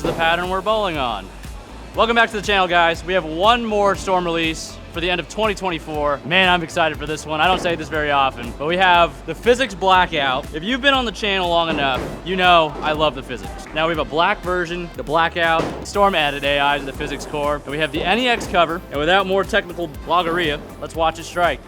the pattern we're bowling on. Welcome back to the channel, guys. We have one more storm release for the end of 2024. Man, I'm excited for this one. I don't say this very often, but we have the Physix Blackout. If you've been on the channel long enough, you know I love the Physix. Now we have a black version, the Blackout, storm added AI to the Physix core, and we have the NEX cover. And without more technical logorrhea, let's watch it strike.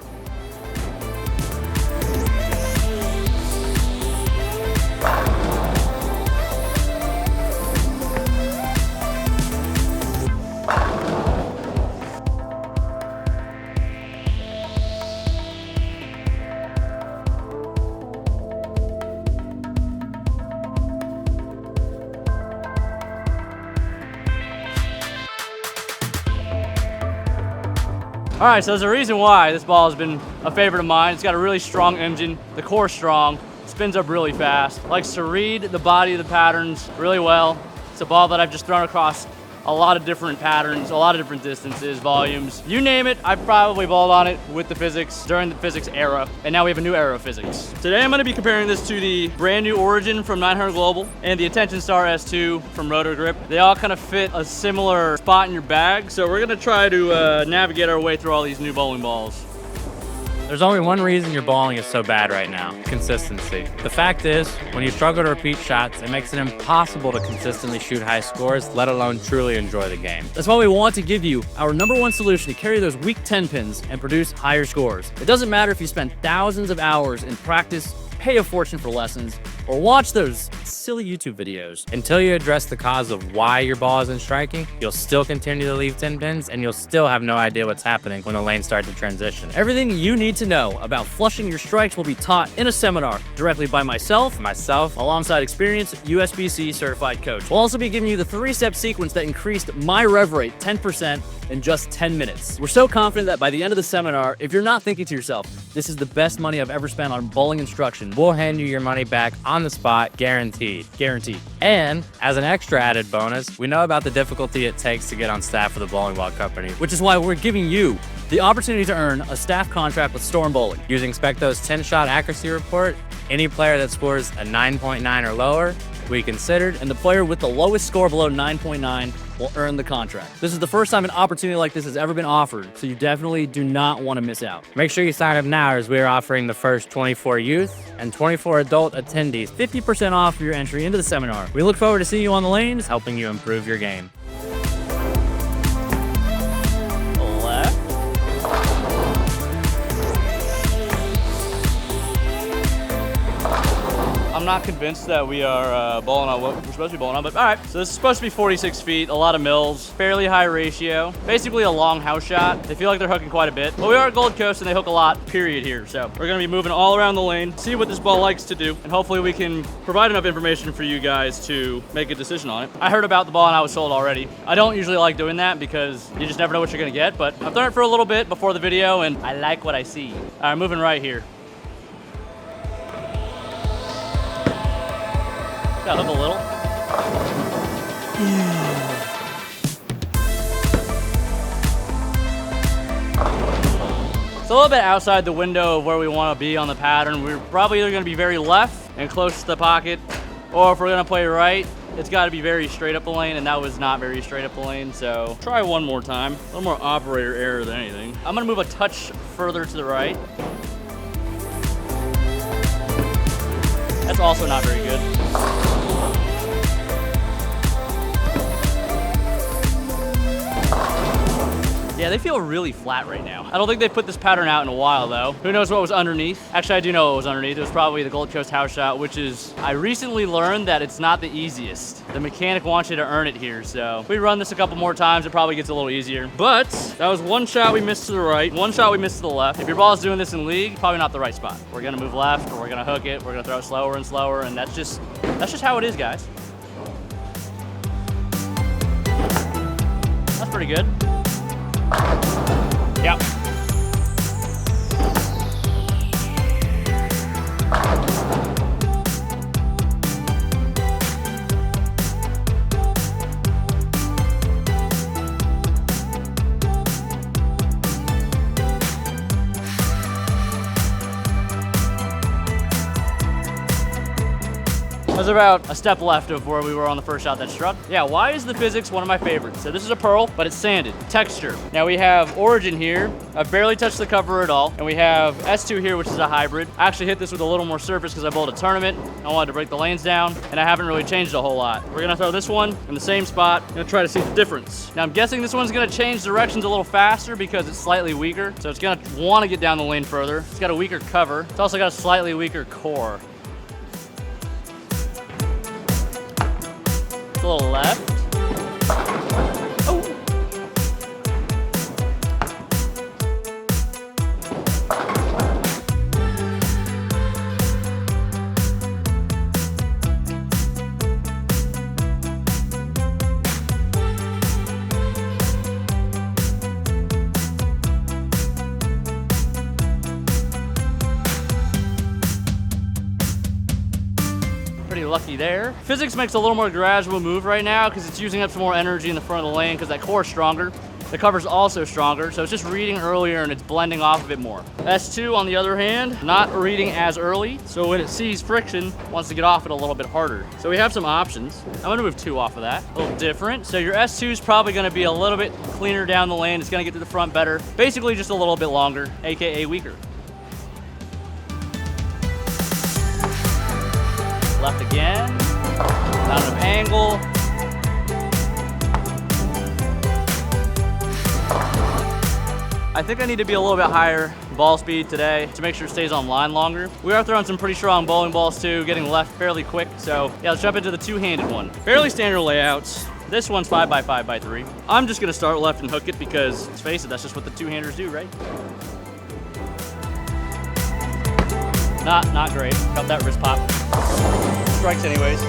All right, so there's a reason why this ball has been a favorite of mine. It's got a really strong engine, the core's strong, spins up really fast, likes to read the body of the patterns really well. It's a ball that I've just thrown across a lot of different patterns, a lot of different distances, volumes. You name it, I've probably bowled on it with the Physix during the Physix era, and now we have a new era of Physix. Today I'm gonna be comparing this to the brand new Origin from 900 Global and the Attention Star S2 from Rotor Grip. They all kind of fit a similar spot in your bag, so we're gonna try to navigate our way through all these new bowling balls. There's only one reason your bowling is so bad right now: consistency. The fact is, when you struggle to repeat shots, it makes it impossible to consistently shoot high scores, let alone truly enjoy the game. That's why we want to give you our #1 solution to carry those weak 10 pins and produce higher scores. It doesn't matter if you spend thousands of hours in practice, pay a fortune for lessons, or watch those silly YouTube videos. Until you address the cause of why your ball isn't striking, you'll still continue to leave 10 pins, and you'll still have no idea what's happening when the lanes start to transition. Everything you need to know about flushing your strikes will be taught in a seminar directly by myself, alongside experienced USBC certified coach. We'll also be giving you the 3-step sequence that increased my rev rate 10% in just 10 minutes. We're so confident that by the end of the seminar, if you're not thinking to yourself, this is the best money I've ever spent on bowling instruction, we'll hand you your money back on the spot, guaranteed. guaranteed. And as an extra added bonus, we know about the difficulty it takes to get on staff with a bowling ball company. Which is why we're giving you the opportunity to earn a staff contract with Storm Bowling. Using Specto's 10-shot accuracy report, any player that scores a 9.9 or lower will be considered, and the player with the lowest score below 9.9 will earn the contract. This is the first time an opportunity like this has ever been offered, so you definitely do not want to miss out. Make sure you sign up now, as we are offering the first 24 youth and 24 adult attendees 50% off for your entry into the seminar. We look forward to seeing you on the lanes, helping you improve your game. I'm not convinced that we are bowling on what we're supposed to be bowling on, but all right. So this is supposed to be 46 feet, a lot of mils, fairly high ratio, basically a long house shot. They feel like they're hooking quite a bit, but we are at Gold Coast and they hook a lot, period here. So we're gonna be moving all around the lane, see what this ball likes to do, and hopefully we can provide enough information for you guys to make a decision on it. I heard about the ball and I was sold already. I don't usually like doing that because you just never know what you're gonna get, but I've done it for a little bit before the video and I like what I see. All right, moving right here. Got hook a little. It's a little bit outside the window of where we want to be on the pattern. We're probably either going to be very left and close to the pocket, or if we're going to play right, it's got to be very straight up the lane, and that was not very straight up the lane. So try one more time. A little more operator error than anything. I'm going to move a touch further to the right. That's also not very good. Yeah, they feel really flat right now. I don't think they've put this pattern out in a while though. Who knows what was underneath? Actually, I do know what was underneath. It was probably the Gold Coast house shot, which is, I recently learned that it's not the easiest. The mechanic wants you to earn it here, so if we run this a couple more times, it probably gets a little easier. But that was one shot we missed to the right, one shot we missed to the left. If your ball is doing this in league, probably not the right spot. We're gonna move left, or we're gonna hook it, we're gonna throw it slower and slower, and that's just how it is, guys. That's pretty good. Yep. How's about a step left of where we were on the first shot that struck. Yeah, why is the Physix one of my favorites? So this is a pearl, but it's sanded. Texture. Now we have Origin here. I've barely touched the cover at all. And we have S2 here, which is a hybrid. I actually hit this with a little more surface because I bowled a tournament. I wanted to break the lanes down, and I haven't really changed a whole lot. We're gonna throw this one in the same spot. I'm gonna try to see the difference. Now I'm guessing this one's gonna change directions a little faster because it's slightly weaker. So it's gonna wanna get down the lane further. It's got a weaker cover. It's also got a slightly weaker core. A little left. Oh. Pretty lucky there. Physix makes a little more gradual move right now because it's using up some more energy in the front of the lane because that core is stronger. The cover's also stronger, so it's just reading earlier and it's blending off a bit more. S2, on the other hand, not reading as early, so when it sees friction, wants to get off it a little bit harder. So we have some options. I'm gonna move 2 off of that. A little different. So your S2 is probably gonna be a little bit cleaner down the lane. It's gonna get to the front better. Basically just a little bit longer, AKA weaker. Left again, not enough angle. I think I need to be a little bit higher ball speed today to make sure it stays on line longer. We are throwing some pretty strong bowling balls too, getting left fairly quick. So yeah, let's jump into the two-handed one. Fairly standard layouts. This one's 5x5x3. I'm just gonna start left and hook it because, let's face it, that's just what the two-handers do, right? Not great. Got that wrist pop. Strikes anyways.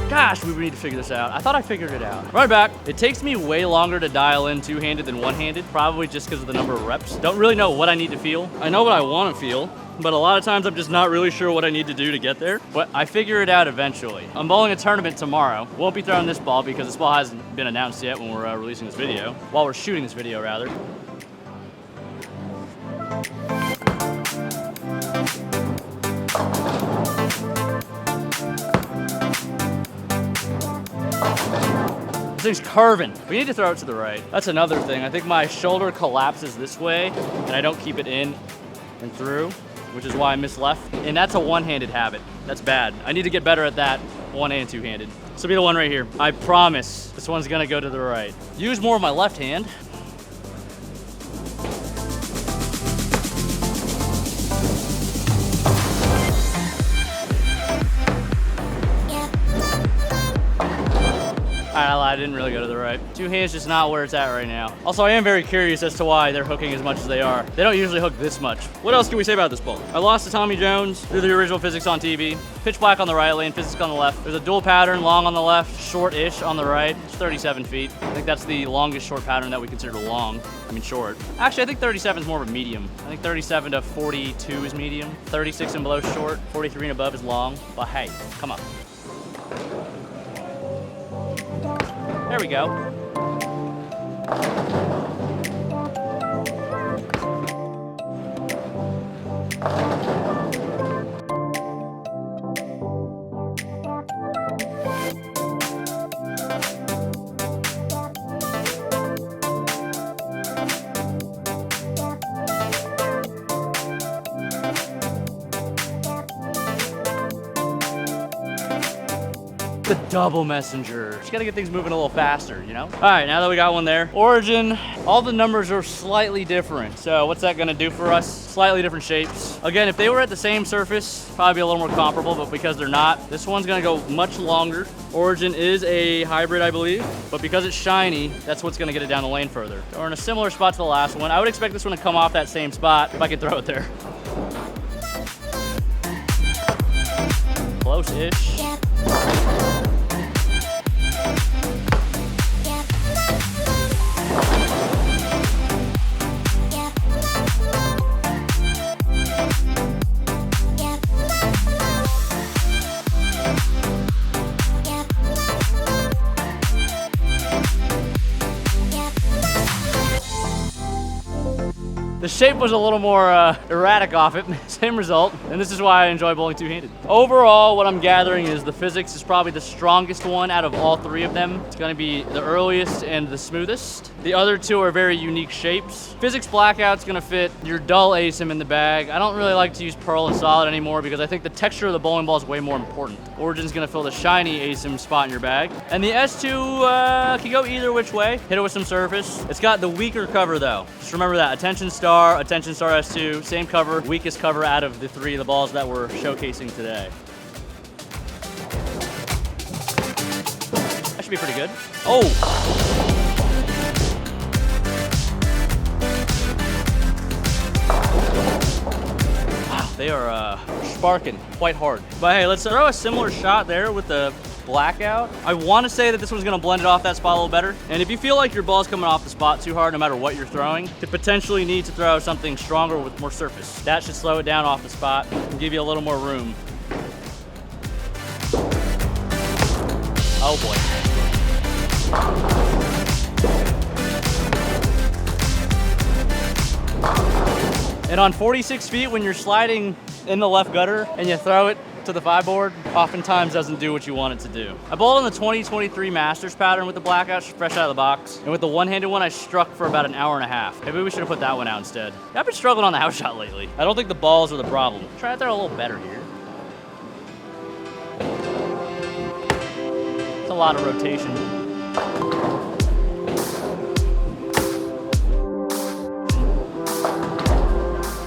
Gosh, we need to figure this out. I thought I figured it out. Right back. It takes me way longer to dial in two-handed than one-handed, probably just because of the number of reps. Don't really know what I need to feel. I know what I want to feel, but a lot of times I'm just not really sure what I need to do to get there. But I figure it out eventually. I'm bowling a tournament tomorrow. Won't be throwing this ball because this ball hasn't been announced yet when we're releasing this video. While we're shooting this video, rather. This thing's curving. We need to throw it to the right. That's another thing. I think my shoulder collapses this way and I don't keep it in and through, which is why I miss left. And that's a one-handed habit. That's bad. I need to get better at that, one and two-handed. This will be the one right here. I promise this one's gonna go to the right. Use more of my left hand. I didn't really go to the right. Two hands just not where it's at right now. Also, I am very curious as to why they're hooking as much as they are. They don't usually hook this much. What else can we say about this ball? I lost to Tommy Jones through the original Physix on TV. Pitch black on the right lane, Physix on the left. There's a dual pattern, long on the left, short-ish on the right. It's 37 feet. I think that's the longest short pattern that we consider long. I mean short. Actually, I think 37 is more of a medium. I think 37 to 42 is medium. 36 and below is short. 43 and above is long. But hey, come on. There we go. The double messenger. Just gotta get things moving a little faster, you know? All right, now that we got one there. Origin, all the numbers are slightly different. So what's that gonna do for us? Slightly different shapes. Again, if they were at the same surface, probably be a little more comparable, but because they're not, this one's gonna go much longer. Origin is a hybrid, I believe, but because it's shiny, that's what's gonna get it down the lane further. We're in a similar spot to the last one. I would expect this one to come off that same spot if I could throw it there. Close-ish. shape was a little more erratic off it. Same result, and this is why I enjoy bowling two-handed. Overall, what I'm gathering is the Physix is probably the strongest one out of all three of them. It's gonna be the earliest and the smoothest. The other two are very unique shapes. Physix Blackout's gonna fit your dull ASIM in the bag. I don't really like to use pearl and solid anymore because I think the texture of the bowling ball is way more important. Origin's gonna fill the shiny ASIM spot in your bag. And the S2 can go either which way. Hit it with some surface. It's got the weaker cover though. Just remember that. Attention Star S2, same cover, weakest cover out of the three of the balls that we're showcasing today. That should be pretty good. Oh! They are sparking quite hard. But hey, let's throw a similar shot there with the Blackout. I want to say that this one's going to blend it off that spot a little better. And if you feel like your ball's coming off the spot too hard, no matter what you're throwing, you potentially need to throw something stronger with more surface. That should slow it down off the spot and give you a little more room. Oh boy. And on 46 feet, when you're sliding in the left gutter and you throw it to the 5-board, oftentimes doesn't do what you want it to do. I bowled in the 2023 Masters pattern with the Blackout, fresh out of the box. And with the one-handed one, I struck for about an hour and a half. Maybe we should have put that one out instead. I've been struggling on the house shot lately. I don't think the balls are the problem. Try to throw a little better here. It's a lot of rotation.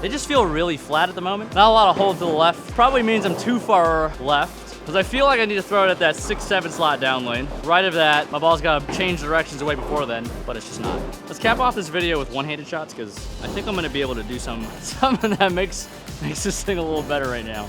They just feel really flat at the moment. Not a lot of hold to the left. Probably means I'm too far left because I feel like I need to throw it at that 6-7 slot down lane. Right of that, my ball's got to change directions way before then, but it's just not. Let's cap off this video with one-handed shots because I think I'm going to be able to do something that makes this thing a little better right now.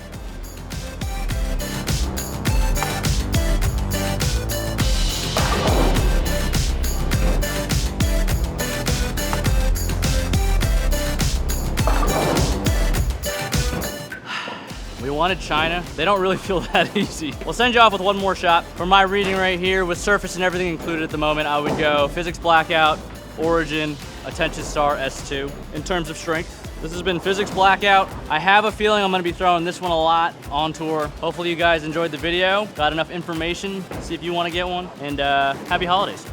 We wanted China. They don't really feel that easy. We'll send you off with one more shot. For my reading right here, with surface and everything included at the moment, I would go Physix Blackout, Origin, Attention Star S2. In terms of strength, this has been Physix Blackout. I have a feeling I'm gonna be throwing this one a lot on tour. Hopefully you guys enjoyed the video, got enough information, see if you wanna get one, and happy holidays.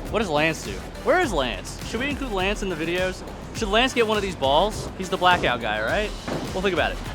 What does Lance do? Where is Lance? Should we include Lance in the videos? Should Lance get one of these balls? He's the Blackout guy, right? We'll think about it.